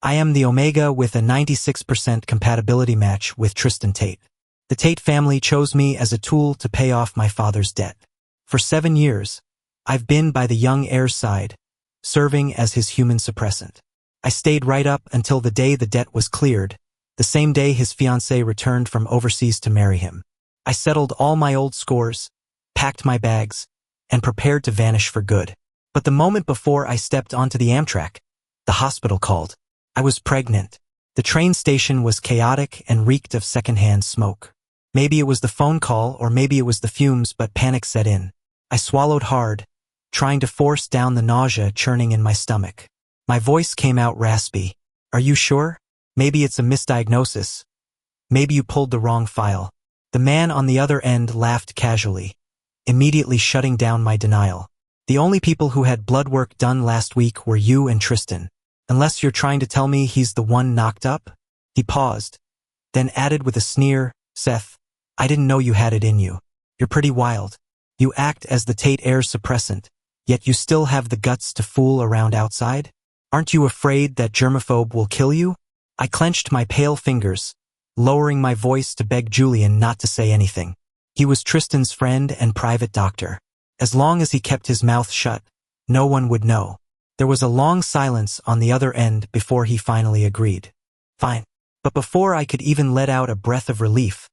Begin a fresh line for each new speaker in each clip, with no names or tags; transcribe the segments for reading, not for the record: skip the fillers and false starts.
I am the Omega with a 96% compatibility match with Tristan Tate. The Tate family chose me as a tool to pay off my father's debt. For 7 years, I've been by the young heir's side, serving as his human suppressant. I stayed right up until the day the debt was cleared, the same day his fiance returned from overseas to marry him. I settled all my old scores, packed my bags, and prepared to vanish for good. But the moment before I stepped onto the Amtrak, the hospital called. I was pregnant. The train station was chaotic and reeked of secondhand smoke. Maybe it was the phone call or maybe it was the fumes, but panic set in. I swallowed hard, trying to force down the nausea churning in my stomach. My voice came out raspy. Are you sure? Maybe it's a misdiagnosis. Maybe you pulled the wrong file. The man on the other end laughed casually, immediately shutting down my denial. The only people who had blood work done last week were you and Tristan. Unless you're trying to tell me he's the one knocked up? He paused, then added with a sneer, Seth, I didn't know you had it in you. You're pretty wild. You act as the Tate heir's suppressant, yet you still have the guts to fool around outside? Aren't you afraid that germaphobe will kill you? I clenched my pale fingers, lowering my voice to beg Julian not to say anything. He was Tristan's friend and private doctor. As long as he kept his mouth shut, no one would know. There was a long silence on the other end before he finally agreed. Fine. But before I could even let out a breath of relief,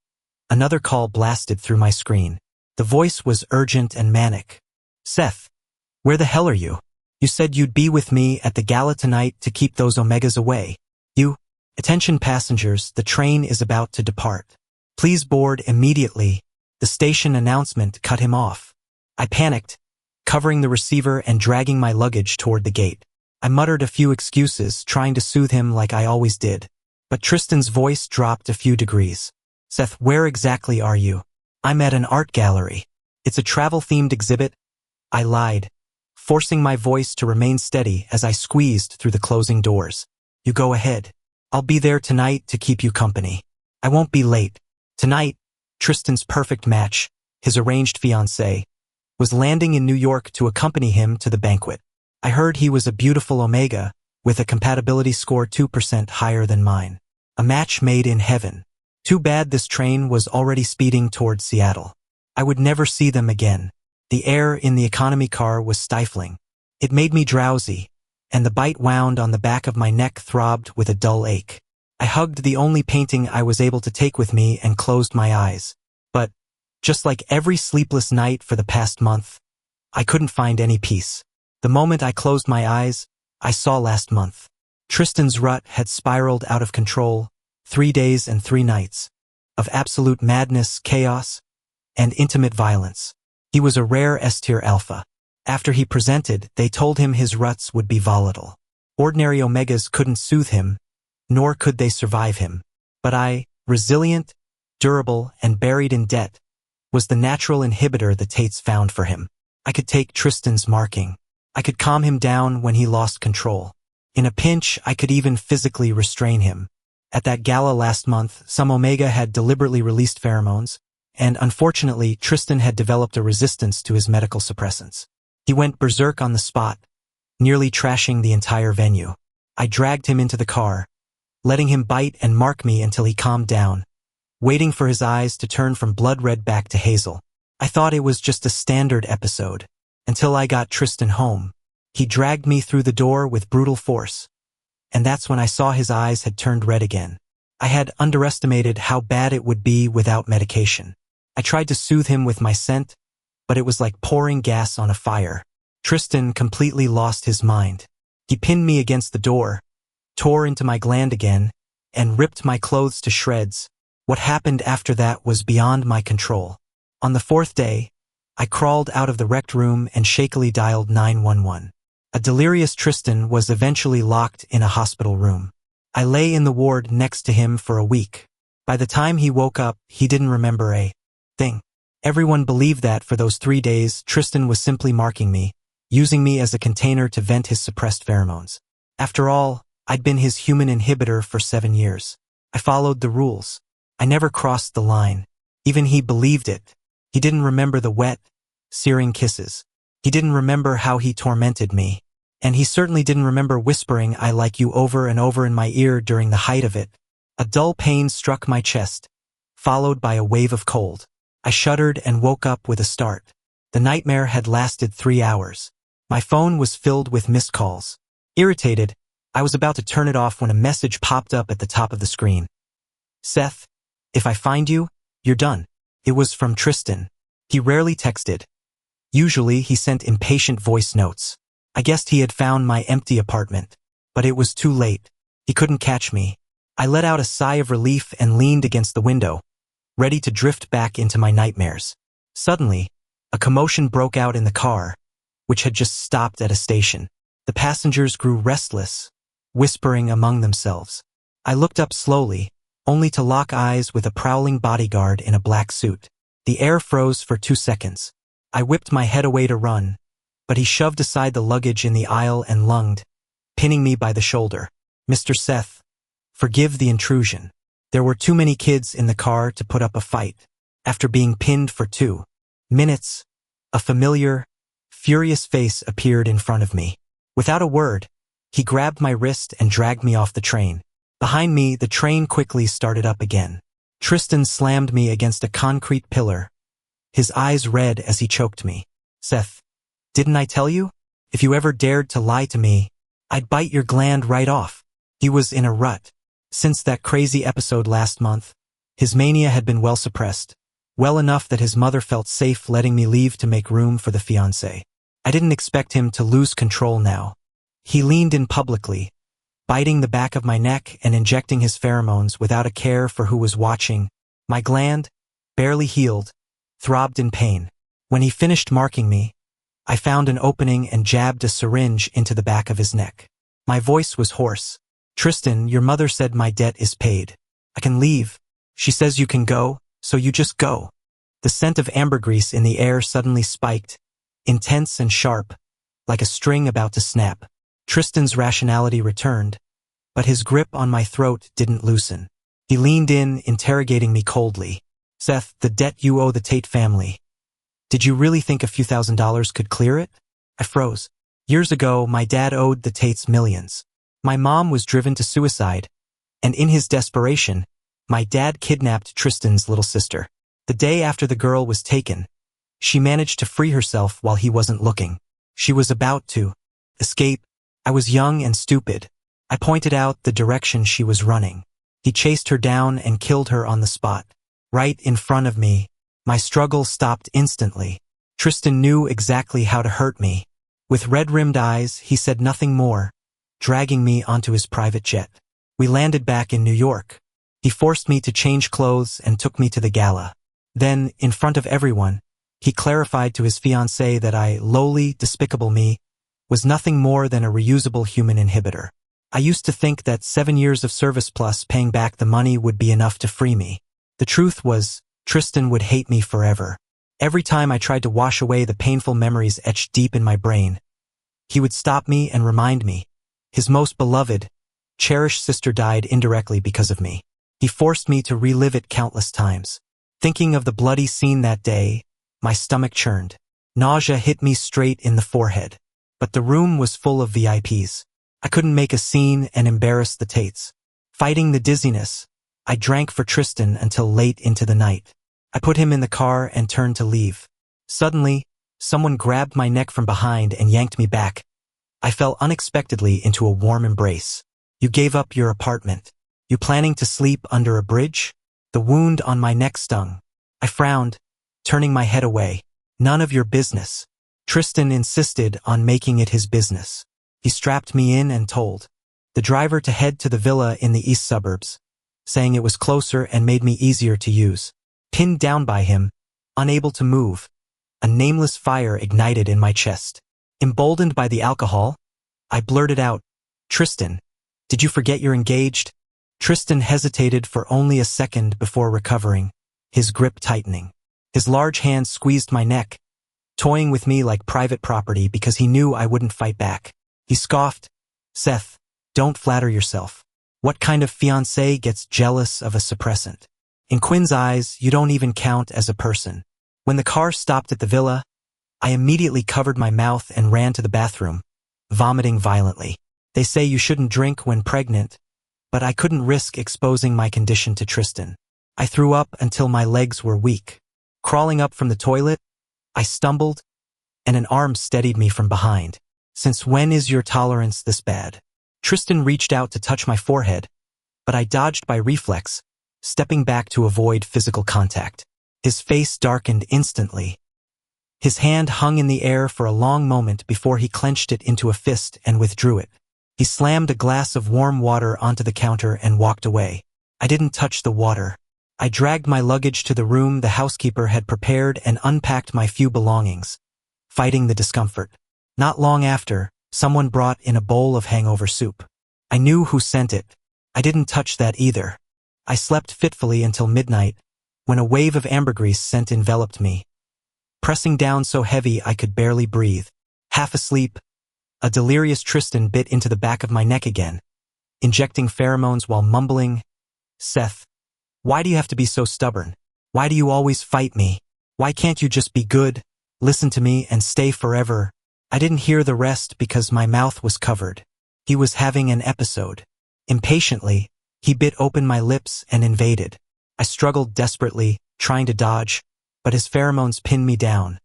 another call blasted through my screen. The voice was urgent and manic. Seth, where the hell are you? You said you'd be with me at the gala tonight to keep those Omegas away. Attention passengers, the train is about to depart. Please board immediately. The station announcement cut him off. I panicked, covering the receiver and dragging my luggage toward the gate. I muttered a few excuses, trying to soothe him like I always did. But Tristan's voice dropped a few degrees. Seth, where exactly are you? I'm at an art gallery. It's a travel-themed exhibit. I lied, forcing my voice to remain steady as I squeezed through the closing doors. You go ahead. I'll be there tonight to keep you company. I won't be late. Tonight, Tristan's perfect match, his arranged fiancée, was landing in New York to accompany him to the banquet. I heard he was a beautiful Omega, with a compatibility score 2% higher than mine. A match made in heaven. Too bad this train was already speeding towards Seattle. I would never see them again. The air in the economy car was stifling. It made me drowsy, and the bite wound on the back of my neck throbbed with a dull ache. I hugged the only painting I was able to take with me and closed my eyes. But, just like every sleepless night for the past month, I couldn't find any peace. The moment I closed my eyes, I saw last month. Tristan's rut had spiraled out of control, 3 days and 3 nights, of absolute madness, chaos, and intimate violence. He was a rare S-tier alpha. After he presented, they told him his ruts would be volatile. Ordinary Omegas couldn't soothe him, nor could they survive him. But I, resilient, durable, and buried in debt, was the natural inhibitor the Tates found for him. I could take Tristan's marking. I could calm him down when he lost control. In a pinch, I could even physically restrain him. At that gala last month, some Omega had deliberately released pheromones, and unfortunately, Tristan had developed a resistance to his medical suppressants. He went berserk on the spot, nearly trashing the entire venue. I dragged him into the car, letting him bite and mark me until he calmed down, waiting for his eyes to turn from blood red back to hazel. I thought it was just a standard episode, until I got Tristan home. He dragged me through the door with brutal force, and that's when I saw his eyes had turned red again. I had underestimated how bad it would be without medication. I tried to soothe him with my scent, but it was like pouring gas on a fire. Tristan completely lost his mind. He pinned me against the door, tore into my gland again, and ripped my clothes to shreds. What happened after that was beyond my control. On the 4th day, I crawled out of the wrecked room and shakily dialed 911. A delirious Tristan was eventually locked in a hospital room. I lay in the ward next to him for a week. By the time he woke up, he didn't remember a thing. Everyone believed that for those 3 days, Tristan was simply marking me, using me as a container to vent his suppressed pheromones. After all, I'd been his human inhibitor for 7 years. I followed the rules. I never crossed the line. Even he believed it. He didn't remember the wet, searing kisses. He didn't remember how he tormented me. And he certainly didn't remember whispering "I like you" over and over in my ear during the height of it. A dull pain struck my chest, followed by a wave of cold. I shuddered and woke up with a start. The nightmare had lasted 3 hours. My phone was filled with missed calls. Irritated, I was about to turn it off when a message popped up at the top of the screen. "Seth, if I find you, you're done." It was from Tristan. He rarely texted. Usually he sent impatient voice notes. I guessed he had found my empty apartment. But it was too late. He couldn't catch me. I let out a sigh of relief and leaned against the window, ready to drift back into my nightmares. Suddenly, a commotion broke out in the car, which had just stopped at a station. The passengers grew restless, whispering among themselves. I looked up slowly, only to lock eyes with a prowling bodyguard in a black suit. The air froze for 2 seconds. I whipped my head away to run, but he shoved aside the luggage in the aisle and lunged, pinning me by the shoulder. "Mr. Seth, forgive the intrusion. There were too many kids in the car to put up a fight." After being pinned for 2 minutes, a familiar, furious face appeared in front of me. Without a word, he grabbed my wrist and dragged me off the train. Behind me, the train quickly started up again. Tristan slammed me against a concrete pillar, his eyes red as he choked me. "Seth, didn't I tell you? If you ever dared to lie to me, I'd bite your gland right off." He was in a rut. Since that crazy episode last month, his mania had been well suppressed, well enough that his mother felt safe letting me leave to make room for the fiance. I didn't expect him to lose control now. He leaned in publicly, biting the back of my neck and injecting his pheromones without a care for who was watching. My gland, barely healed, throbbed in pain. When he finished marking me, I found an opening and jabbed a syringe into the back of his neck. My voice was hoarse. "Tristan, your mother said my debt is paid. I can leave. She says you can go, so you just go." The scent of ambergris in the air suddenly spiked, intense and sharp, like a string about to snap. Tristan's rationality returned, but his grip on my throat didn't loosen. He leaned in, interrogating me coldly. "Seth, the debt you owe the Tate family. Did you really think a few $1,000s could clear it?" I froze. Years ago, my dad owed the Tates millions. My mom was driven to suicide, and in his desperation, my dad kidnapped Tristan's little sister. The day after the girl was taken, she managed to free herself while he wasn't looking. She was about to escape. I was young and stupid. I pointed out the direction she was running. He chased her down and killed her on the spot. Right in front of me. My struggle stopped instantly. Tristan knew exactly how to hurt me. With red-rimmed eyes, he said nothing more, dragging me onto his private jet. We landed back in New York. He forced me to change clothes and took me to the gala. Then, in front of everyone, he clarified to his fiancée that I, lowly, despicable me, was nothing more than a reusable human inhibitor. I used to think that 7 years of service plus paying back the money would be enough to free me. The truth was, Tristan would hate me forever. Every time I tried to wash away the painful memories etched deep in my brain, he would stop me and remind me. His most beloved, cherished sister died indirectly because of me. He forced me to relive it countless times. Thinking of the bloody scene that day, my stomach churned. Nausea hit me straight in the forehead. But the room was full of VIPs. I couldn't make a scene and embarrass the Tates. Fighting the dizziness, I drank for Tristan until late into the night. I put him in the car and turned to leave. Suddenly, someone grabbed my neck from behind and yanked me back. I fell unexpectedly into a warm embrace. "You gave up your apartment. You planning to sleep under a bridge?" The wound on my neck stung. I frowned, turning my head away. "None of your business." Tristan insisted on making it his business. He strapped me in and told the driver to head to the villa in the east suburbs, saying it was closer and made me easier to use. Pinned down by him, unable to move, a nameless fire ignited in my chest. Emboldened by the alcohol, I blurted out, "Tristan, did you forget you're engaged?" Tristan hesitated for only a second before recovering, his grip tightening. His large hand squeezed my neck, toying with me like private property because he knew I wouldn't fight back. He scoffed, "Seth, don't flatter yourself. What kind of fiancé gets jealous of a suppressant? In Quinn's eyes, you don't even count as a person." When the car stopped at the villa, I immediately covered my mouth and ran to the bathroom, vomiting violently. They say you shouldn't drink when pregnant, but I couldn't risk exposing my condition to Tristan. I threw up until my legs were weak. Crawling up from the toilet, I stumbled, and an arm steadied me from behind. "Since when is your tolerance this bad?" Tristan reached out to touch my forehead, but I dodged by reflex, stepping back to avoid physical contact. His face darkened instantly. His hand hung in the air for a long moment before he clenched it into a fist and withdrew it. He slammed a glass of warm water onto the counter and walked away. I didn't touch the water. I dragged my luggage to the room the housekeeper had prepared and unpacked my few belongings, fighting the discomfort. Not long after, someone brought in a bowl of hangover soup. I knew who sent it. I didn't touch that either. I slept fitfully until midnight, when a wave of ambergris scent enveloped me, pressing down so heavy I could barely breathe. Half asleep, a delirious Tristan bit into the back of my neck again, injecting pheromones while mumbling, "Seth, why do you have to be so stubborn? Why do you always fight me? Why can't you just be good, listen to me, and stay forever?" I didn't hear the rest because my mouth was covered. He was having an episode. Impatiently, he bit open my lips and invaded. I struggled desperately, trying to dodge, but his pheromones pinned me down,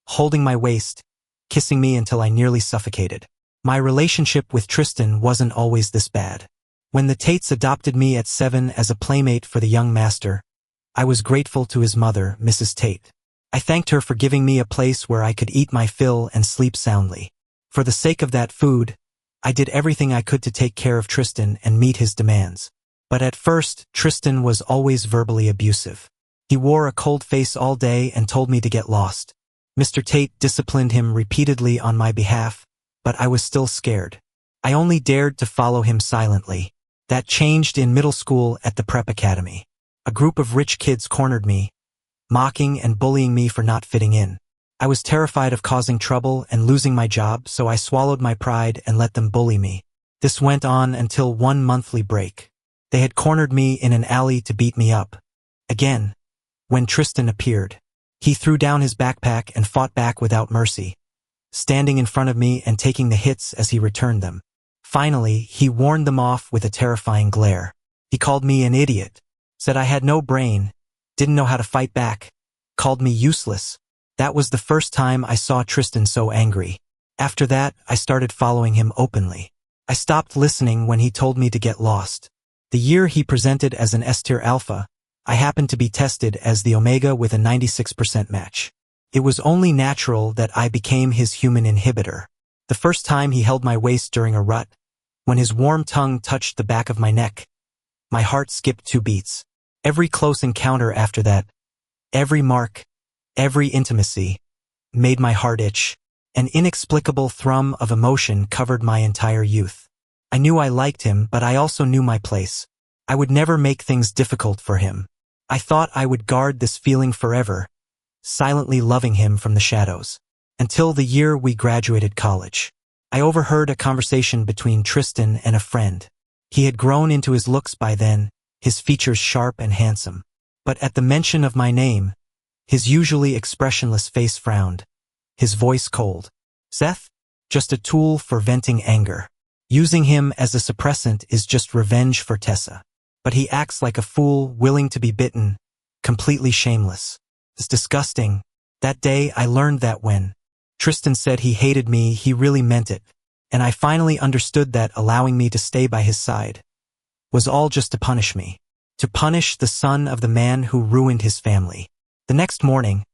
holding my waist, kissing me until I nearly suffocated. My relationship with Tristan wasn't always this bad. When the Tates adopted me at 7 as a playmate for the young master, I was grateful to his mother, Mrs. Tate. I thanked her for giving me a place where I could eat my fill and sleep soundly. For the sake of that food, I did everything I could to take care of Tristan and meet his demands. But at first, Tristan was always verbally abusive. He wore a cold face all day and told me to get lost. Mr. Tate disciplined him repeatedly on my behalf, but I was still scared. I only dared to follow him silently. That changed in middle school at the prep academy. A group of rich kids cornered me, mocking and bullying me for not fitting in. I was terrified of causing trouble and losing my job, so I swallowed my pride and let them bully me. This went on until one monthly break. They had cornered me in an alley to beat me up. Again, when Tristan appeared, he threw down his backpack and fought back without mercy, standing in front of me and taking the hits as he returned them. Finally, he warned them off with a terrifying glare. He called me an idiot, said I had no brain, didn't know how to fight back, called me useless. That was the first time I saw Tristan so angry. After that, I started following him openly. I stopped listening when he told me to get lost. The year he presented as an S-tier alpha, I happened to be tested as the Omega with a 96% match. It was only natural that I became his human inhibitor. The first time he held my waist during a rut, when his warm tongue touched the back of my neck, my heart skipped 2 beats. Every close encounter after that, every mark, every intimacy, made my heart itch. An inexplicable thrum of emotion covered my entire youth. I knew I liked him, but I also knew my place. I would never make things difficult for him. I thought I would guard this feeling forever, silently loving him from the shadows. Until the year we graduated college. I overheard a conversation between Tristan and a friend. He had grown into his looks by then, his features sharp and handsome. But at the mention of my name, his usually expressionless face frowned, his voice cold. "Seth? Just a tool for venting anger. Using him as a suppressant is just revenge for Tessa. But he acts like a fool, willing to be bitten, completely shameless. It's disgusting." That day I learned that when Tristan said he hated me, he really meant it, and I finally understood that allowing me to stay by his side was all just to punish me. To punish the son of the man who ruined his family. The next morning,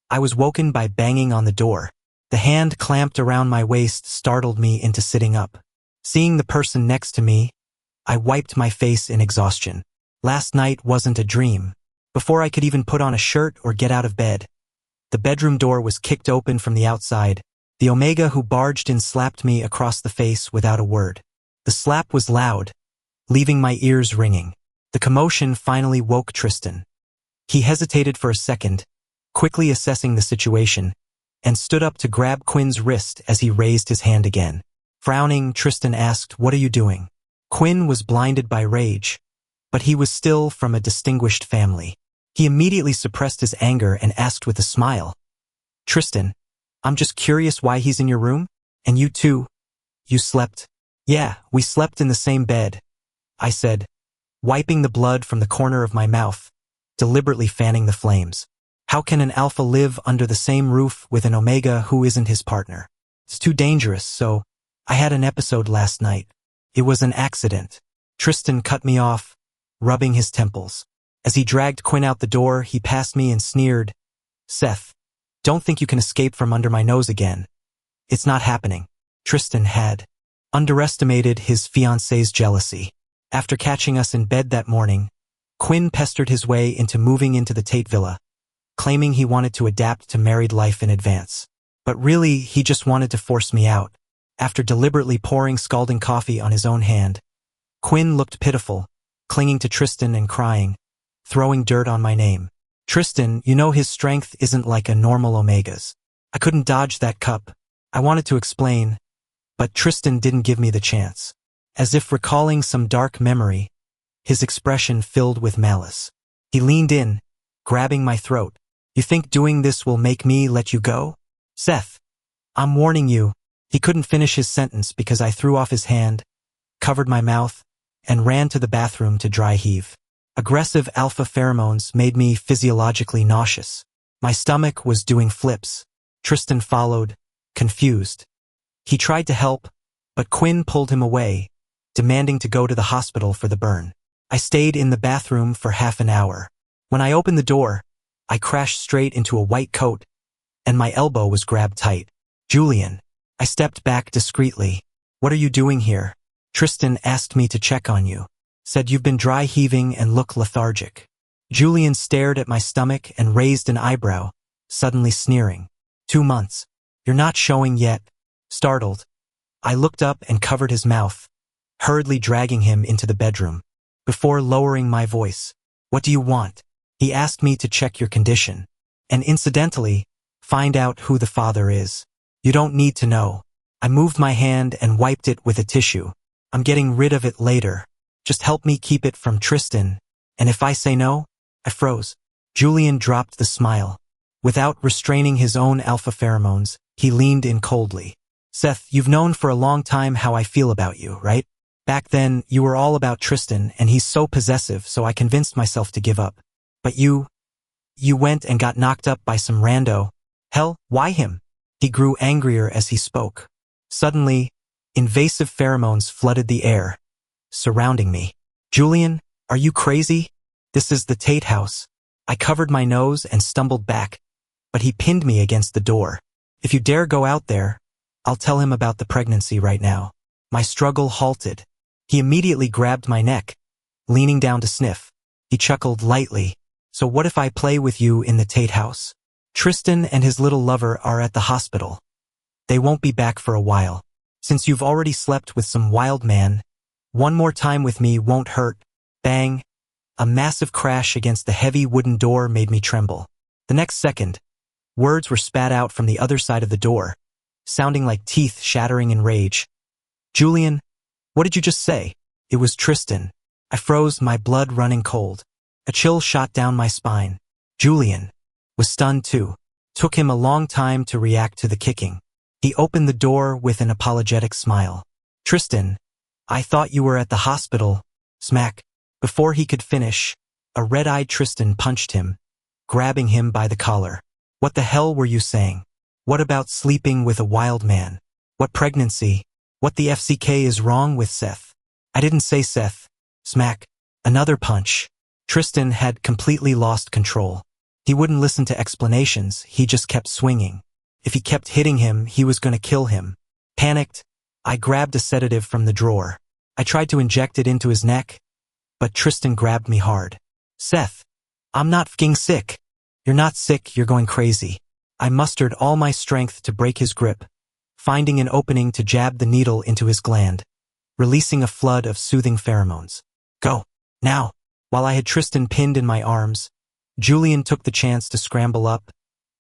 I was woken by banging on the door. The hand clamped around my waist startled me into sitting up. Seeing the person next to me, I wiped my face in exhaustion. Last night wasn't a dream. Before I could even put on a shirt or get out of bed, the bedroom door was kicked open from the outside. The Omega who barged in slapped me across the face without a word. The slap was loud, leaving my ears ringing. The commotion finally woke Tristan. He hesitated for a second, quickly assessing the situation, and stood up to grab Quinn's wrist as he raised his hand again. Frowning, Tristan asked, "What are you doing?" Quinn was blinded by rage, but he was still from a distinguished family. He immediately suppressed his anger and asked with a smile, "Tristan, I'm just curious why he's in your room? And you too, You slept? Yeah, we slept in the same bed, I said, wiping the blood from the corner of my mouth, deliberately fanning the flames. How can an alpha live under the same roof with an omega who isn't his partner? It's too dangerous, so I had an episode last night. It was an accident. Tristan cut me off, rubbing his temples. As he dragged Quinn out the door, he passed me and sneered, Seth, don't think you can escape from under my nose again. It's not happening. Tristan had underestimated his fiance's jealousy. After catching us in bed that morning, Quinn pestered his way into moving into the Tate villa, claiming he wanted to adapt to married life in advance. But really, he just wanted to force me out. After deliberately pouring scalding coffee on his own hand, Quinn looked pitiful, clinging to Tristan and crying, throwing dirt on my name. Tristan, you know his strength isn't like a normal omega's. I couldn't dodge that cup. I wanted to explain, but Tristan didn't give me the chance. As if recalling some dark memory, his expression filled with malice. He leaned in, grabbing my throat. You think doing this will make me let you go? Seth, I'm warning you. He couldn't finish his sentence because I threw off his hand, covered my mouth, and ran to the bathroom to dry heave. Aggressive alpha pheromones made me physiologically nauseous. My stomach was doing flips. Tristan followed, confused. He tried to help, but Quinn pulled him away, demanding to go to the hospital for the burn. I stayed in the bathroom for half an hour. When I opened the door, I crashed straight into a white coat, and my elbow was grabbed tight. Julian. I stepped back discreetly. What are you doing here? Tristan asked me to check on you. Said you've been dry heaving and look lethargic. Julian stared at my stomach and raised an eyebrow, suddenly sneering. 2 months. You're not showing yet. Startled, I looked up and covered his mouth, hurriedly dragging him into the bedroom. Before lowering my voice, what do you want? He asked me to check your condition, and incidentally, find out who the father is. You don't need to know. I moved my hand and wiped it with a tissue. I'm getting rid of it later. Just help me keep it from Tristan, and if I say no, I froze. Julian dropped the smile. Without restraining his own alpha pheromones, he leaned in coldly. Seth, you've known for a long time how I feel about you, right? Back then, you were all about Tristan, and he's so possessive, so I convinced myself to give up. But you went and got knocked up by some rando. Hell, why him? He grew angrier as he spoke. Suddenly, invasive pheromones flooded the air, surrounding me. Julian, are you crazy? This is the Tate house. I covered my nose and stumbled back, but he pinned me against the door. If you dare go out there, I'll tell him about the pregnancy right now. My struggle halted. He immediately grabbed my neck, leaning down to sniff. He chuckled lightly. So what if I play with you in the Tate house? Tristan and his little lover are at the hospital. They won't be back for a while. Since you've already slept with some wild man, one more time with me won't hurt. Bang! A massive crash against the heavy wooden door made me tremble. The next second, words were spat out from the other side of the door, sounding like teeth shattering in rage. Julian, what did you just say? It was Tristan. I froze, my blood running cold. A chill shot down my spine. Julian was stunned too. Took him a long time to react to the kicking. He opened the door with an apologetic smile. Tristan, I thought you were at the hospital. Smack. Before he could finish, a red-eyed Tristan punched him, grabbing him by the collar. What the hell were you saying? What about sleeping with a wild man? What pregnancy? What the FCK is wrong with Seth? I didn't say Seth. Smack. Another punch. Tristan had completely lost control. He wouldn't listen to explanations, he just kept swinging. If he kept hitting him, he was going to kill him. Panicked, I grabbed a sedative from the drawer. I tried to inject it into his neck, but Tristan grabbed me hard. Seth, I'm not f***ing sick. You're not sick, you're going crazy. I mustered all my strength to break his grip, finding an opening to jab the needle into his gland, releasing a flood of soothing pheromones. Go, now. While I had Tristan pinned in my arms, Julian took the chance to scramble up,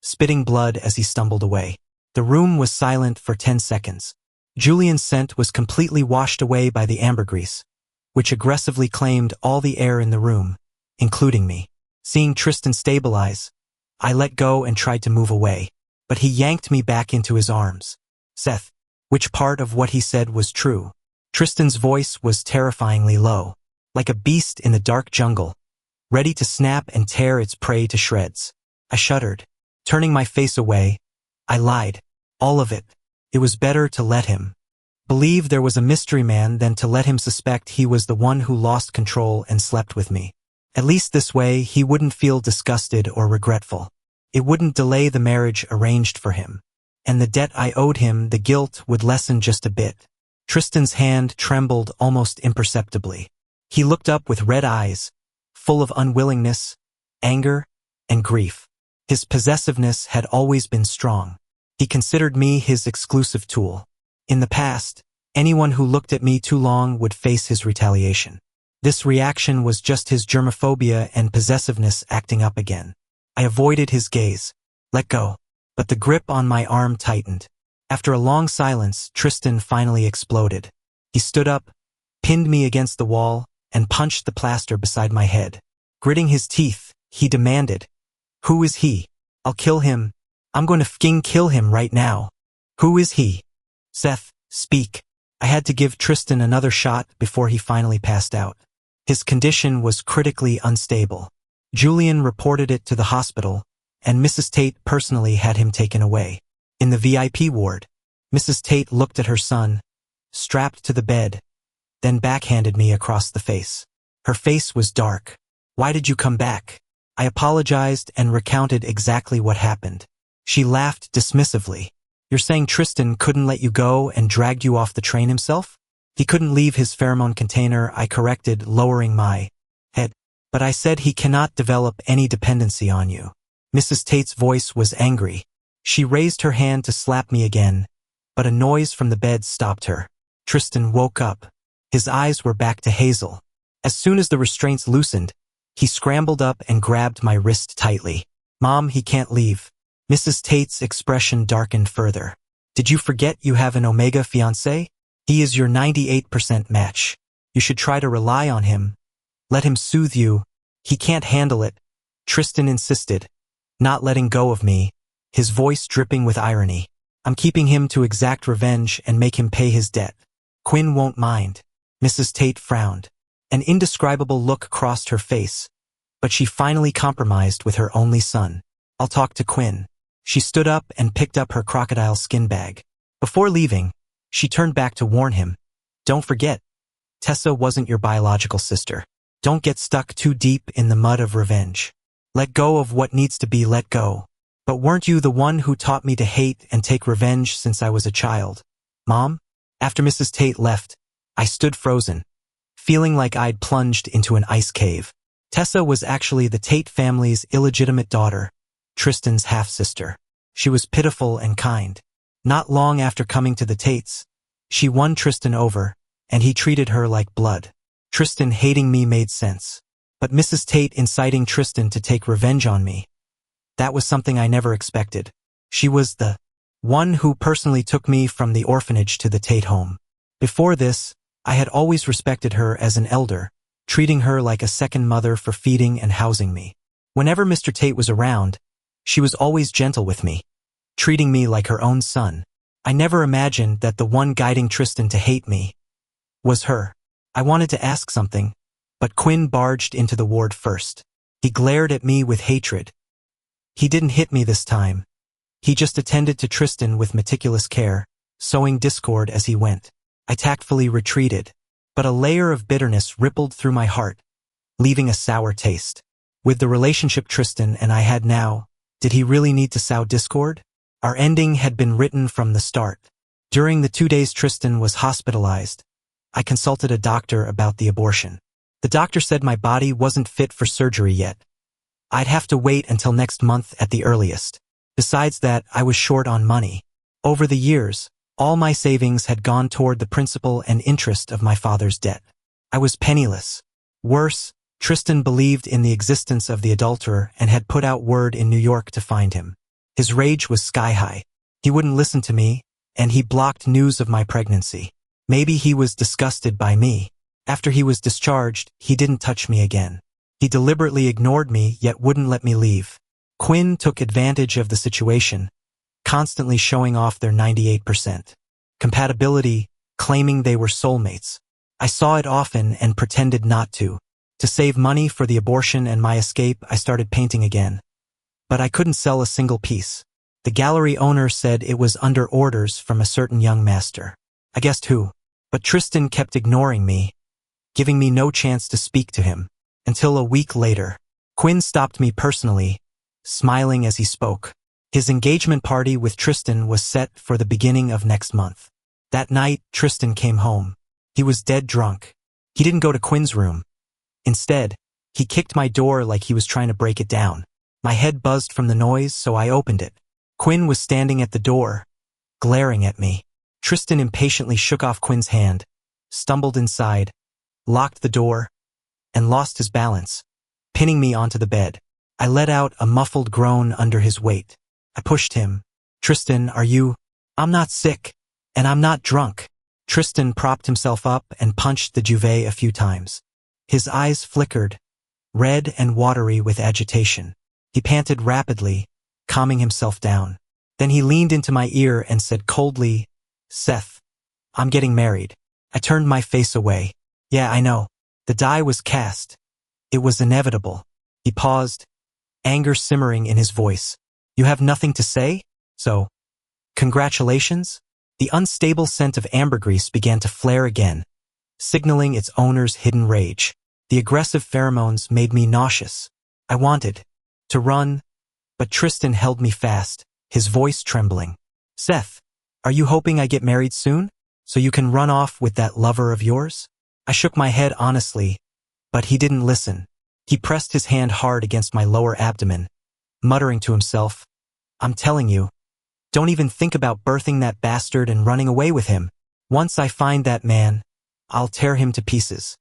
spitting blood as he stumbled away. The room was silent for 10 seconds. Julian's scent was completely washed away by the ambergris, which aggressively claimed all the air in the room, including me. Seeing Tristan stabilize, I let go and tried to move away, but he yanked me back into his arms. Seth, Which part of what he said was true? Tristan's voice was terrifyingly low, like a beast in the dark jungle, ready to snap and tear its prey to shreds. I shuddered. Turning my face away, I lied. All of it. It was better to let him believe there was a mystery man than to let him suspect he was the one who lost control and slept with me. At least this way he wouldn't feel disgusted or regretful. It wouldn't delay the marriage arranged for him. And the debt I owed him, the guilt, would lessen just a bit. Tristan's hand trembled almost imperceptibly. He looked up with red eyes, full of unwillingness, anger, and grief. His possessiveness had always been strong. He considered me his exclusive tool. In the past, anyone who looked at me too long would face his retaliation. This reaction was just his germophobia and possessiveness acting up again. I avoided his gaze. Let go. But the grip on my arm tightened. After a long silence, Tristan finally exploded. He stood up, pinned me against the wall, and punched the plaster beside my head. Gritting his teeth, he demanded, "Who is he? I'll kill him. I'm going to f***ing kill him right now. Who is he? Seth, speak." I had to give Tristan another shot before he finally passed out. His condition was critically unstable. Julian reported it to the hospital, and Mrs. Tate personally had him taken away. In the VIP ward, Mrs. Tate looked at her son, strapped to the bed, then backhanded me across the face. Her face was dark. "Why did you come back?" I apologized and recounted exactly what happened. She laughed dismissively. "You're saying Tristan couldn't let you go and dragged you off the train himself?" "He couldn't leave his pheromone container," I corrected, lowering my head. "But I said he cannot develop any dependency on you." Mrs. Tate's voice was angry. She raised her hand to slap me again, but a noise from the bed stopped her. Tristan woke up. His eyes were back to Hazel. As soon as the restraints loosened, he scrambled up and grabbed my wrist tightly. "Mom, he can't leave." Mrs. Tate's expression darkened further. "Did you forget you have an Omega fiance? He is your 98% match. You should try to rely on him. Let him soothe you. He can't handle it," Tristan insisted, not letting go of me, his voice dripping with irony. "I'm keeping him to exact revenge and make him pay his debt. Quinn won't mind." Mrs. Tate frowned. An indescribable look crossed her face, but she finally compromised with her only son. "I'll talk to Quinn." She stood up and picked up her crocodile skin bag. Before leaving, she turned back to warn him. "Don't forget, Tessa wasn't your biological sister. Don't get stuck too deep in the mud of revenge. Let go of what needs to be let go. But weren't you the one who taught me to hate and take revenge since I was a child, Mom?" After Mrs. Tate left, I stood frozen, feeling like I'd plunged into an ice cave. Tessa was actually the Tate family's illegitimate daughter, Tristan's half-sister. She was pitiful and kind. Not long after coming to the Tates, she won Tristan over, and he treated her like blood. Tristan hating me made sense. But Mrs. Tate inciting Tristan to take revenge on me, that was something I never expected. She was the one who personally took me from the orphanage to the Tate home. Before this, I had always respected her as an elder, treating her like a second mother for feeding and housing me. Whenever Mr. Tate was around, she was always gentle with me, treating me like her own son. I never imagined that the one guiding Tristan to hate me was her. I wanted to ask something, but Quinn barged into the ward first. He glared at me with hatred. He didn't hit me this time. He just attended to Tristan with meticulous care, sowing discord as he went. I tactfully retreated, but a layer of bitterness rippled through my heart, leaving a sour taste. With the relationship Tristan and I had now, did he really need to sow discord? Our ending had been written from the start. During the 2 days Tristan was hospitalized, I consulted a doctor about the abortion. The doctor said my body wasn't fit for surgery yet. I'd have to wait until next month at the earliest. Besides that, I was short on money. Over the years, all my savings had gone toward the principal and interest of my father's debt. I was penniless. Worse, Tristan believed in the existence of the adulterer and had put out word in New York to find him. His rage was sky-high. He wouldn't listen to me, and he blocked news of my pregnancy. Maybe he was disgusted by me. After he was discharged, he didn't touch me again. He deliberately ignored me, yet wouldn't let me leave. Quinn took advantage of the situation, constantly showing off their 98%. compatibility, claiming they were soulmates. I saw it often and pretended not to. To save money for the abortion and my escape, I started painting again. But I couldn't sell a single piece. The gallery owner said it was under orders from a certain young master. I guessed who. But Tristan kept ignoring me, giving me no chance to speak to him. Until a week later, Quinn stopped me personally, smiling as he spoke. His engagement party with Tristan was set for the beginning of next month. That night, Tristan came home. He was dead drunk. He didn't go to Quinn's room. Instead, he kicked my door like he was trying to break it down. My head buzzed from the noise, so I opened it. Quinn was standing at the door, glaring at me. Tristan impatiently shook off Quinn's hand, stumbled inside, locked the door, and lost his balance, pinning me onto the bed. I let out a muffled groan under his weight. I pushed him. Tristan, are you? I'm not sick, and I'm not drunk. Tristan propped himself up and punched the duvet a few times. His eyes flickered, red and watery with agitation. He panted rapidly, calming himself down. Then he leaned into my ear and said coldly, Seth, I'm getting married. I turned my face away. Yeah, I know. The die was cast. It was inevitable. He paused, anger simmering in his voice. You have nothing to say? So, congratulations? The unstable scent of ambergris began to flare again, signaling its owner's hidden rage. The aggressive pheromones made me nauseous. I wanted to run, but Tristan held me fast, his voice trembling. Seth, are you hoping I get married soon, so you can run off with that lover of yours? I shook my head honestly, but he didn't listen. He pressed his hand hard against my lower abdomen, muttering to himself, I'm telling you, don't even think about birthing that bastard and running away with him. Once I find that man, I'll tear him to pieces.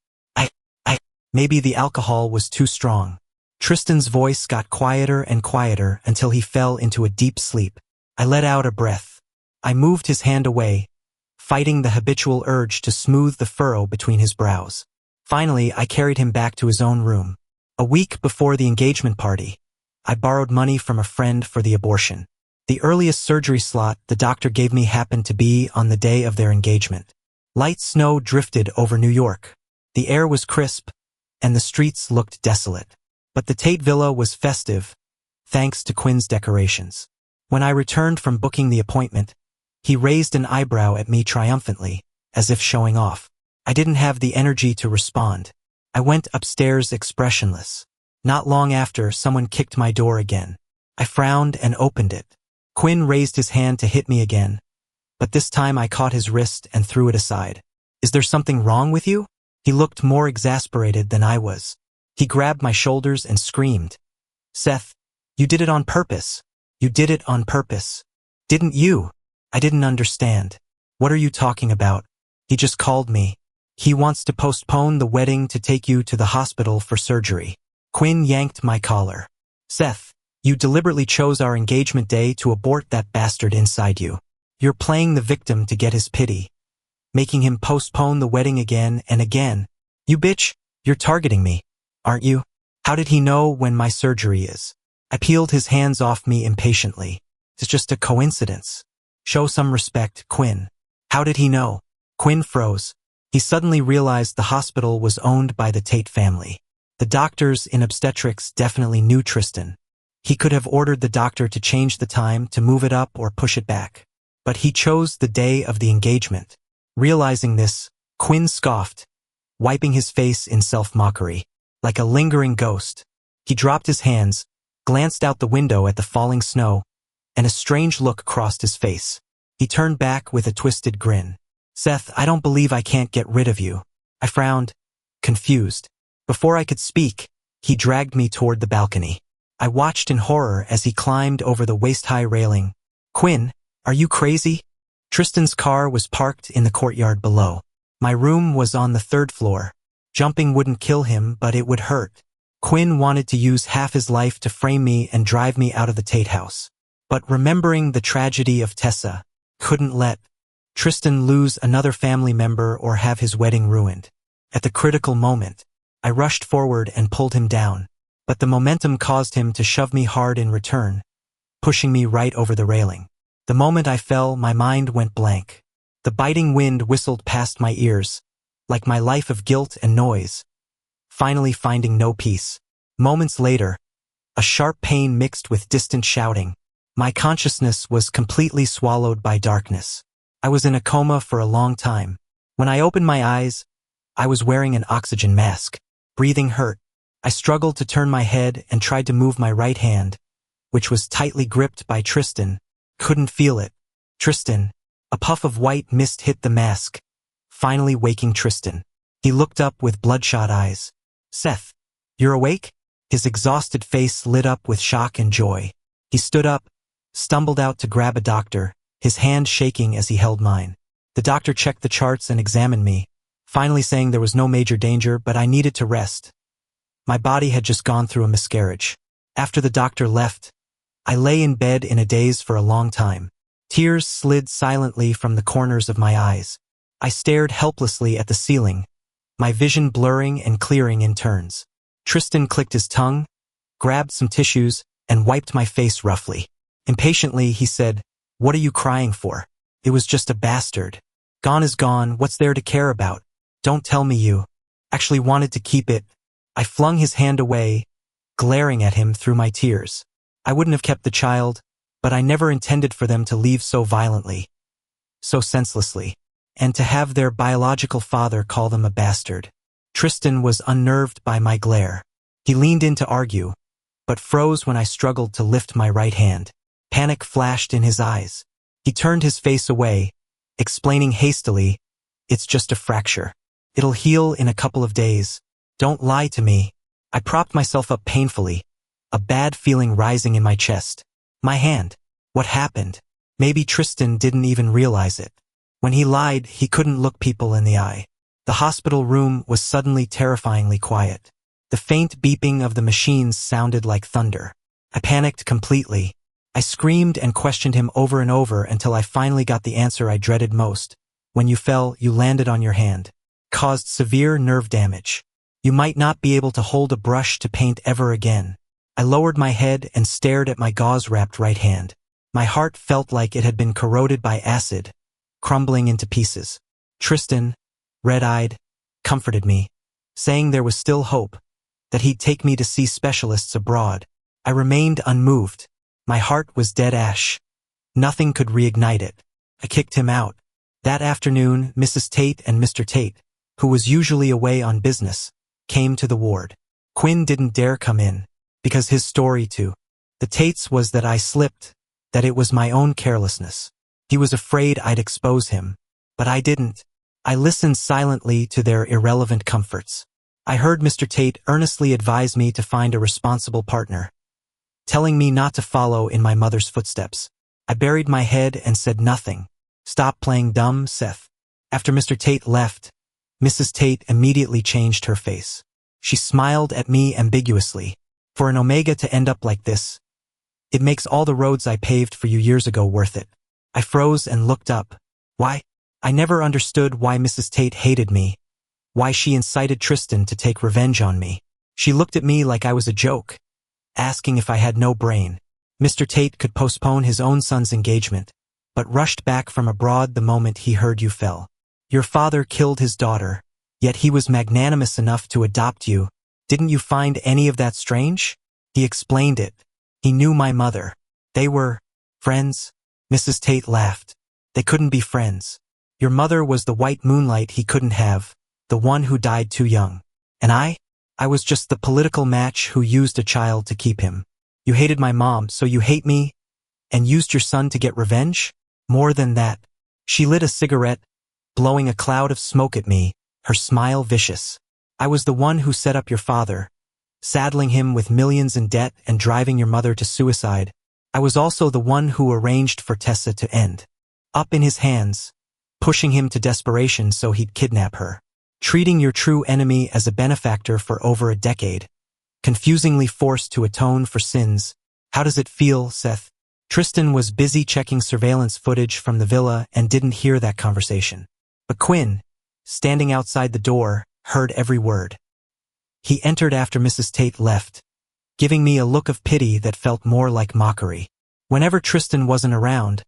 Maybe the alcohol was too strong. Tristan's voice got quieter and quieter until he fell into a deep sleep. I let out a breath. I moved his hand away, fighting the habitual urge to smooth the furrow between his brows. Finally, I carried him back to his own room. A week before the engagement party, I borrowed money from a friend for the abortion. The earliest surgery slot the doctor gave me happened to be on the day of their engagement. Light snow drifted over New York. The air was crisp, and the streets looked desolate. But the Tate Villa was festive, thanks to Quinn's decorations. When I returned from booking the appointment, he raised an eyebrow at me triumphantly, as if showing off. I didn't have the energy to respond. I went upstairs expressionless. Not long after, someone kicked my door again. I frowned and opened it. Quinn raised his hand to hit me again, but this time I caught his wrist and threw it aside. Is there something wrong with you? He looked more exasperated than I was. He grabbed my shoulders and screamed, Seth, you did it on purpose. You did it on purpose. Didn't you? I didn't understand. What are you talking about? He just called me. He wants to postpone the wedding to take you to the hospital for surgery. Quinn yanked my collar. Seth, you deliberately chose our engagement day to abort that bastard inside you. You're playing the victim to get his pity, making him postpone the wedding again and again. You bitch, you're targeting me, aren't you? How did he know when my surgery is? I peeled his hands off me impatiently. It's just a coincidence. Show some respect, Quinn. How did he know? Quinn froze. He suddenly realized the hospital was owned by the Tate family. The doctors in obstetrics definitely knew Tristan. He could have ordered the doctor to change the time, to move it up or push it back. But he chose the day of the engagement. Realizing this, Quinn scoffed, wiping his face in self-mockery. Like a lingering ghost, he dropped his hands, glanced out the window at the falling snow, and a strange look crossed his face. He turned back with a twisted grin. Seth, I don't believe I can't get rid of you. I frowned, confused. Before I could speak, he dragged me toward the balcony. I watched in horror as he climbed over the waist-high railing. Quinn, are you crazy? Tristan's car was parked in the courtyard below. My room was on the 3rd floor. Jumping wouldn't kill him, but it would hurt. Quinn wanted to use half his life to frame me and drive me out of the Tate house. But remembering the tragedy of Tessa, couldn't let Tristan lose another family member or have his wedding ruined. At the critical moment, I rushed forward and pulled him down, but the momentum caused him to shove me hard in return, pushing me right over the railing. The moment I fell, my mind went blank. The biting wind whistled past my ears, like my life of guilt and noise, finally finding no peace. Moments later, a sharp pain mixed with distant shouting. My consciousness was completely swallowed by darkness. I was in a coma for a long time. When I opened my eyes, I was wearing an oxygen mask. Breathing hurt. I struggled to turn my head and tried to move my right hand, which was tightly gripped by Tristan. Couldn't feel it. Tristan. A puff of white mist hit the mask, finally waking Tristan. He looked up with bloodshot eyes. Seth, you're awake? His exhausted face lit up with shock and joy. He stood up, stumbled out to grab a doctor, his hand shaking as he held mine. The doctor checked the charts and examined me, finally saying there was no major danger, but I needed to rest. My body had just gone through a miscarriage. After the doctor left, I lay in bed in a daze for a long time. Tears slid silently from the corners of my eyes. I stared helplessly at the ceiling, my vision blurring and clearing in turns. Tristan clicked his tongue, grabbed some tissues, and wiped my face roughly. Impatiently, he said, "What are you crying for? It was just a bastard. Gone is gone, what's there to care about? Don't tell me you actually wanted to keep it." I flung his hand away, glaring at him through my tears. I wouldn't have kept the child, but I never intended for them to leave so violently, so senselessly, and to have their biological father call them a bastard. Tristan was unnerved by my glare. He leaned in to argue, but froze when I struggled to lift my right hand. Panic flashed in his eyes. He turned his face away, explaining hastily, "It's just a fracture. It'll heal in a couple of days. Don't lie to me." I propped myself up painfully, a bad feeling rising in my chest. My hand. What happened? Maybe Tristan didn't even realize it. When he lied, he couldn't look people in the eye. The hospital room was suddenly terrifyingly quiet. The faint beeping of the machines sounded like thunder. I panicked completely. I screamed and questioned him over and over until I finally got the answer I dreaded most. When you fell, you landed on your hand. Caused severe nerve damage. You might not be able to hold a brush to paint ever again. I lowered my head and stared at my gauze-wrapped right hand. My heart felt like it had been corroded by acid, crumbling into pieces. Tristan, red-eyed, comforted me, saying there was still hope, that he'd take me to see specialists abroad. I remained unmoved. My heart was dead ash. Nothing could reignite it. I kicked him out. That afternoon, Mrs. Tate and Mr. Tate, who was usually away on business, came to the ward. Quinn didn't dare come in, because his story to the Tates was that I slipped, that it was my own carelessness. He was afraid I'd expose him, but I didn't. I listened silently to their irrelevant comforts. I heard Mr. Tate earnestly advise me to find a responsible partner, telling me not to follow in my mother's footsteps. I buried my head and said nothing. Stop playing dumb, Seth. After Mr. Tate left, Mrs. Tate immediately changed her face. She smiled at me ambiguously. For an Omega to end up like this, it makes all the roads I paved for you years ago worth it. I froze and looked up. Why? I never understood why Mrs. Tate hated me, why she incited Tristan to take revenge on me. She looked at me like I was a joke, asking if I had no brain. Mr. Tate could postpone his own son's engagement, but rushed back from abroad the moment he heard you fell. Your father killed his daughter, yet he was magnanimous enough to adopt you. Didn't you find any of that strange? He explained it. He knew my mother. They were friends. Mrs. Tate laughed. They couldn't be friends. Your mother was the white moonlight he couldn't have, the one who died too young. And I was just the political match who used a child to keep him. You hated my mom, so you hate me, and used your son to get revenge? More than that. She lit a cigarette, blowing a cloud of smoke at me, her smile vicious. I was the one who set up your father, saddling him with millions in debt and driving your mother to suicide. I was also the one who arranged for Tessa to end up in his hands, pushing him to desperation so he'd kidnap her. Treating your true enemy as a benefactor for over a decade, confusingly forced to atone for sins. How does it feel, Seth? Tristan was busy checking surveillance footage from the villa and didn't hear that conversation. But Quinn, standing outside the door, heard every word. He entered after Mrs. Tate left, giving me a look of pity that felt more like mockery. Whenever Tristan wasn't around,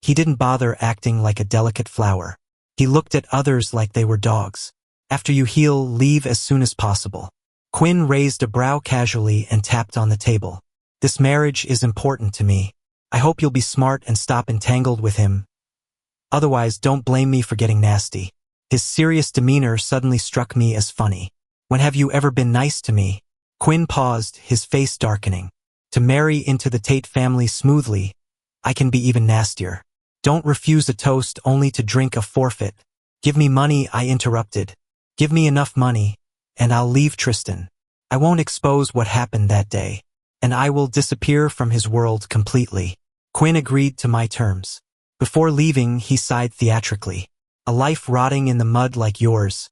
He didn't bother acting like a delicate flower. He looked at others like they were dogs. After you heal, leave as soon as possible. Quinn raised a brow casually and tapped on the table. This marriage is important to me. I hope you'll be smart and stop entangled with him. Otherwise, don't blame me for getting nasty. His serious demeanor suddenly struck me as funny. When have you ever been nice to me? Quinn paused, his face darkening. To marry into the Tate family smoothly, I can be even nastier. Don't refuse a toast only to drink a forfeit. Give me money, I interrupted. Give me enough money, and I'll leave Tristan. I won't expose what happened that day, and I will disappear from his world completely. Quinn agreed to my terms. Before leaving, he sighed theatrically. A life rotting in the mud like yours.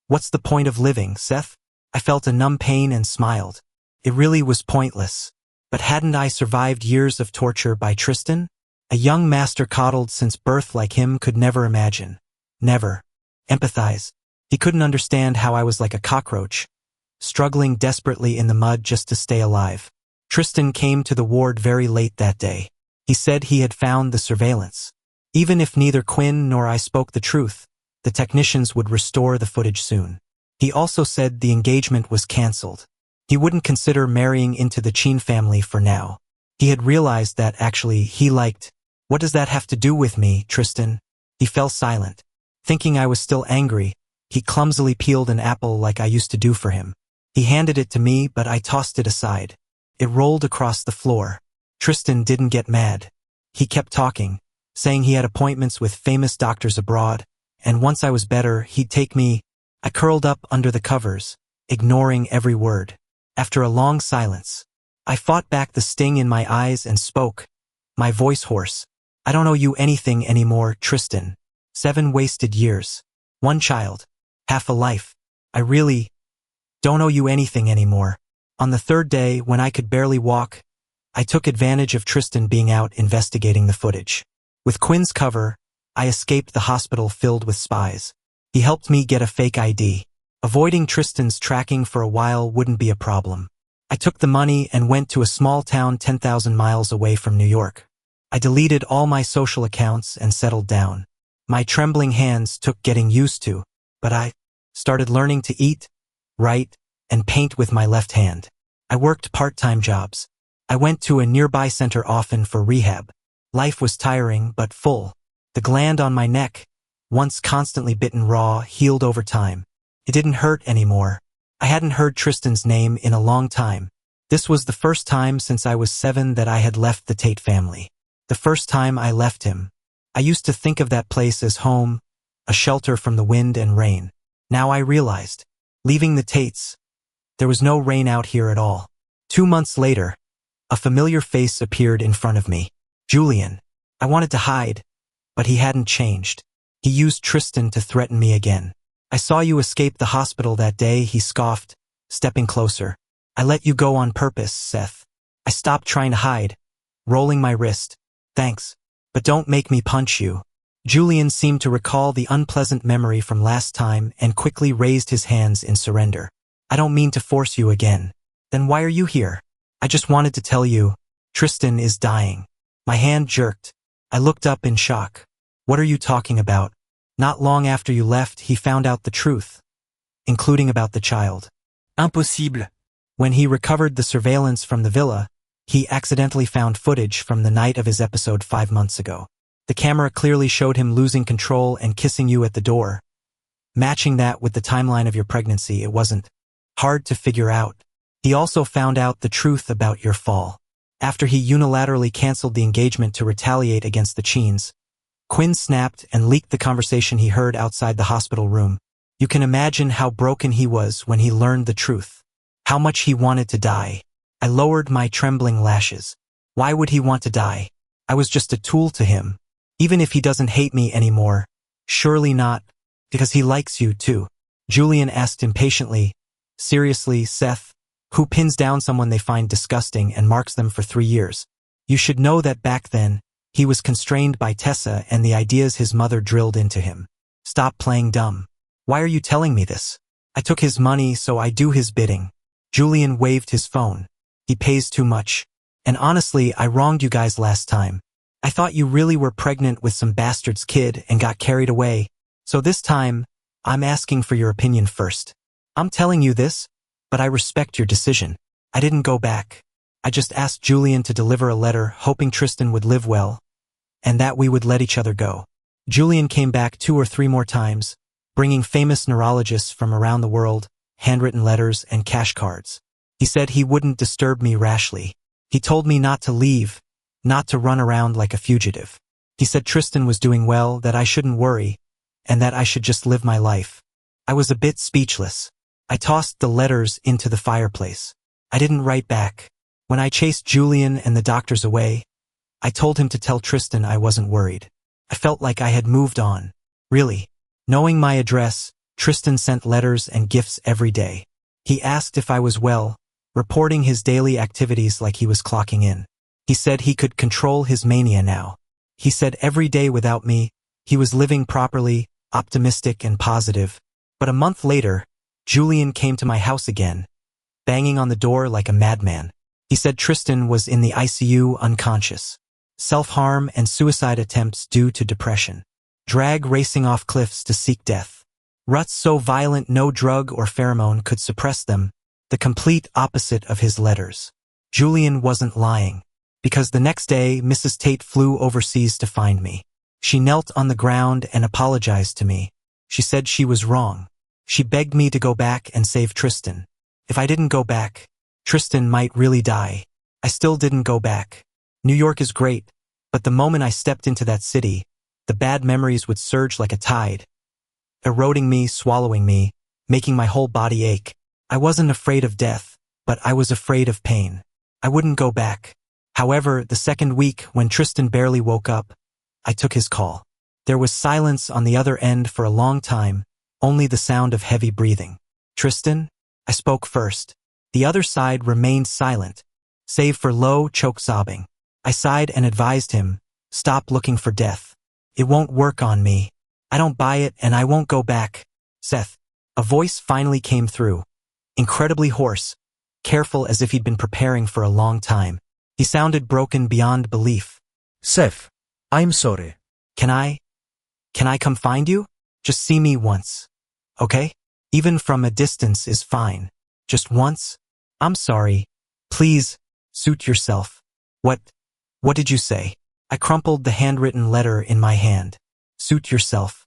What's the point of living, Seth? I felt a numb pain and smiled. It really was pointless. But hadn't I survived years of torture by Tristan? A young master coddled since birth like him could never imagine. Never. Empathize. He couldn't understand how I was like a cockroach, struggling desperately in the mud just to stay alive. Tristan came to the ward very late that day. He said he had found the surveillance. Even if neither Quinn nor I spoke the truth, the technicians would restore the footage soon. He also said the engagement was cancelled. He wouldn't consider marrying into the Chin family for now. He had realized that actually he liked. What does that have to do with me, Tristan? He fell silent. Thinking I was still angry, he clumsily peeled an apple like I used to do for him. He handed it to me, but I tossed it aside. It rolled across the floor. Tristan didn't get mad. He kept talking, saying he had appointments with famous doctors abroad, and once I was better, he'd take me. I curled up under the covers, ignoring every word. After a long silence, I fought back the sting in my eyes and spoke, my voice hoarse. I don't owe you anything anymore, Tristan. 7 wasted years. 1 child. Half a life. I really don't owe you anything anymore. On the 3rd day, when I could barely walk, I took advantage of Tristan being out investigating the footage. With Quinn's cover, I escaped the hospital filled with spies. He helped me get a fake ID. Avoiding Tristan's tracking for a while wouldn't be a problem. I took the money and went to a small town 10,000 miles away from New York. I deleted all my social accounts and settled down. My trembling hands took getting used to, but I started learning to eat, write, and paint with my left hand. I worked part-time jobs. I went to a nearby center often for rehab. Life was tiring but full. The gland on my neck, once constantly bitten raw, healed over time. It didn't hurt anymore. I hadn't heard Tristan's name in a long time. This was the first time since I was 7 that I had left the Tate family. The first time I left him. I used to think of that place as home, a shelter from the wind and rain. Now I realized, leaving the Tates, there was no rain out here at all. 2 months later, a familiar face appeared in front of me. Julian. I wanted to hide, but he hadn't changed. He used Tristan to threaten me again. I saw you escape the hospital that day, he scoffed, stepping closer. I let you go on purpose, Seth. I stopped trying to hide, rolling my wrist. Thanks, but don't make me punch you. Julian seemed to recall the unpleasant memory from last time and quickly raised his hands in surrender. I don't mean to force you again. Then why are you here? I just wanted to tell you, Tristan is dying. My hand jerked. I looked up in shock. What are you talking about? Not long after you left, he found out the truth, including about the child. Impossible. When he recovered the surveillance from the villa, he accidentally found footage from the night of his episode 5 months ago. The camera clearly showed him losing control and kissing you at the door. Matching that with the timeline of your pregnancy, it wasn't hard to figure out. He also found out the truth about your fall. After he unilaterally canceled the engagement to retaliate against the Chins, Quinn snapped and leaked the conversation he heard outside the hospital room. You can imagine how broken he was when he learned the truth. How much he wanted to die. I lowered my trembling lashes. Why would he want to die? I was just a tool to him. Even if he doesn't hate me anymore, surely not, because he likes you too. Julian asked impatiently, seriously, Seth, who pins down someone they find disgusting and marks them for 3 years? You should know that back then, he was constrained by Tessa and the ideas his mother drilled into him. Stop playing dumb. Why are you telling me this? I took his money, so I do his bidding. Julian waved his phone. He pays too much. And honestly, I wronged you guys last time. I thought you really were pregnant with some bastard's kid and got carried away. So this time, I'm asking for your opinion first. I'm telling you this, but I respect your decision. I didn't go back. I just asked Julian to deliver a letter, hoping Tristan would live well, and that we would let each other go. Julian came back 2 or 3 more times, bringing famous neurologists from around the world, handwritten letters, and cash cards. He said he wouldn't disturb me rashly. He told me not to leave, not to run around like a fugitive. He said Tristan was doing well, that I shouldn't worry, and that I should just live my life. I was a bit speechless. I tossed the letters into the fireplace. I didn't write back. When I chased Julian and the doctors away, I told him to tell Tristan I wasn't worried. I felt like I had moved on. Really. Knowing my address, Tristan sent letters and gifts every day. He asked if I was well, reporting his daily activities like he was clocking in. He said he could control his mania now. He said every day without me, he was living properly, optimistic and positive. But a month later, Julian came to my house again, banging on the door like a madman. He said Tristan was in the ICU unconscious. Self-harm and suicide attempts due to depression. Drag racing off cliffs to seek death. Ruts so violent no drug or pheromone could suppress them, the complete opposite of his letters. Julian wasn't lying, because the next day Mrs. Tate flew overseas to find me. She knelt on the ground and apologized to me. She said she was wrong. She begged me to go back and save Tristan. If I didn't go back, Tristan might really die. I still didn't go back. New York is great, but the moment I stepped into that city, the bad memories would surge like a tide, eroding me, swallowing me, making my whole body ache. I wasn't afraid of death, but I was afraid of pain. I wouldn't go back. However, the second week, when Tristan barely woke up, I took his call. There was silence on the other end for a long time, only the sound of heavy breathing. Tristan? I spoke first. The other side remained silent, save for low, choke sobbing. I sighed and advised him, stop looking for death. It won't work on me. I don't buy it and I won't go back. Seth. A voice finally came through, incredibly hoarse, careful as if he'd been preparing for a long time. He sounded broken beyond belief.
Seth, I'm sorry.
Can I come find you? Just see me once. Okay? Even from a distance is fine. Just once? I'm sorry. Please, suit yourself. What did you say? I crumpled the handwritten letter in my hand. Suit yourself.